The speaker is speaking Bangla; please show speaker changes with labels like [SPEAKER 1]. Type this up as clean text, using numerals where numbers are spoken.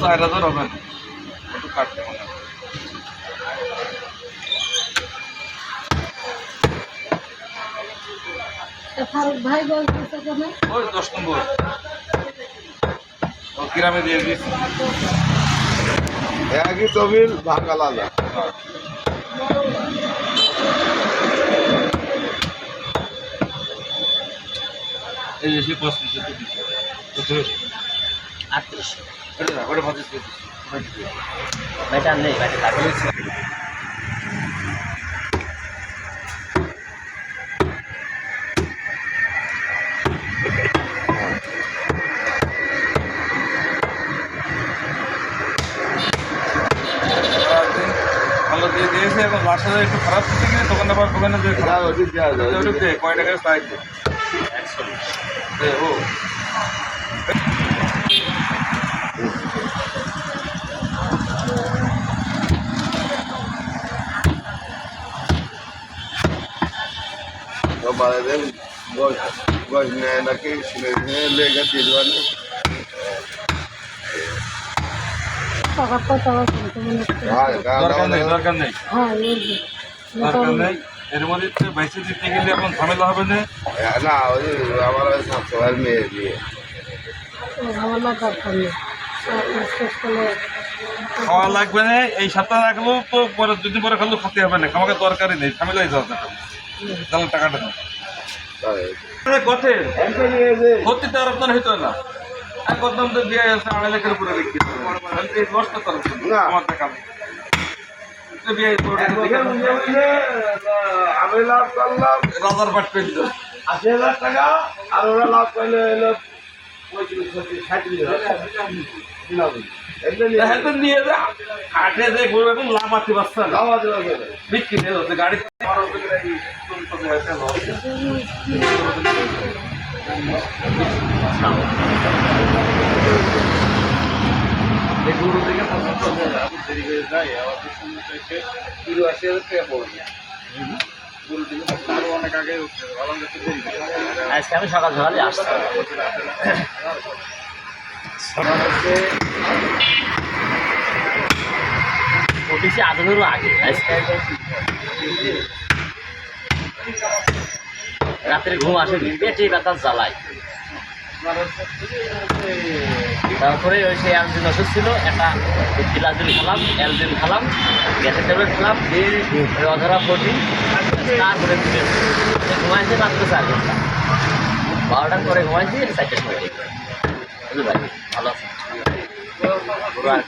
[SPEAKER 1] 4000 হবে না, একটু কাটতে হবে।
[SPEAKER 2] ফারুক ভাই বলতেছে কেন?
[SPEAKER 1] ওই 10 নম্বর ও গ্রামে দিয়ে দিয়েছি।
[SPEAKER 3] একই তবিল ভাগ আলাদা।
[SPEAKER 1] এই যে 35 দিচ্ছি
[SPEAKER 4] 38
[SPEAKER 1] এটা না, ওটা 25 দিচ্ছি
[SPEAKER 4] বেটা নেই বেটা লাগবে
[SPEAKER 1] ভালো দিয়ে দিয়েছে। এখন বাসাটা একটু খারাপ হচ্ছে কিনা দোকানে আবার দোকানে যে
[SPEAKER 3] ওষুধ দেওয়া যায়।
[SPEAKER 1] ওটা দে কয় টাকার সাইজ দে
[SPEAKER 4] 120
[SPEAKER 1] ও
[SPEAKER 3] Kemarin kan bos naik sini lega tiduran.
[SPEAKER 2] টাকা শুনতে মনে হচ্ছে।
[SPEAKER 1] দরকার নেই দরকার নেই
[SPEAKER 2] হ্যাঁ
[SPEAKER 1] দরকার নেই। এর মধ্যে তো বাইসে দিতে গেলে এখন ঝামেলা হবে না।
[SPEAKER 3] না ওই আমার সবসময় মেয়ে দিয়ে
[SPEAKER 2] ঝামেলা দরকার নেই। শেষ করলে
[SPEAKER 1] খাওয়া লাগবে না, এই সপ্তাহ রাখলেও তো পরে 2 দিন পরে খালেও খেতে হবে না, আমাকে দরকারই নেই, ঝামেলাই যাচ্ছে তাহলে টাকাটা না কঠেন ভর্তি তো আর আপনার হইতো না। আর কদম তো দিয়ে আছে 2.5 লাখের উপরে বিক্রি নষ্ট করার জন্য আমার টাকা
[SPEAKER 3] আমি লাভ করলাম
[SPEAKER 1] রাজার পাট পেয়ে দিল
[SPEAKER 3] 80,000 টাকা আর ওরা লাভ করলে এলো 35-60,000
[SPEAKER 1] এখন নিয়ে যা হাটে যে গরু এখন লাভ আছে বাচ্চা না বিক্রি হয়ে যাচ্ছে গাড়ি গরু থেকে 50,000 দেরি হয়ে যায় আবার 80,000 টাকা পড়বে গরু থেকে আরো অনেক আগে উঠছে ভালো দেরি
[SPEAKER 4] আজকে আমি সকাল সকালে আসছি উঠেছি আধুনেরও আগে আজকে রাত্রে ঘুম আসেনি পেটে ব্যথা জ্বালায় তারপরে ওই সেই অ্যালজিন ওষুধ ছিল একটা ফিলাজিল খেলাম অ্যালজিন খেলাম গ্যাসের ট্যাবলেট খেলাম ওই অধরা প্রোটিন তারপরে ঘুমাইছে মাত্র 4 ঘন্টা 12টার পরে ঘুমাইছি 4টার সময় বুঝতে পারি ভালো আছে পুরো আর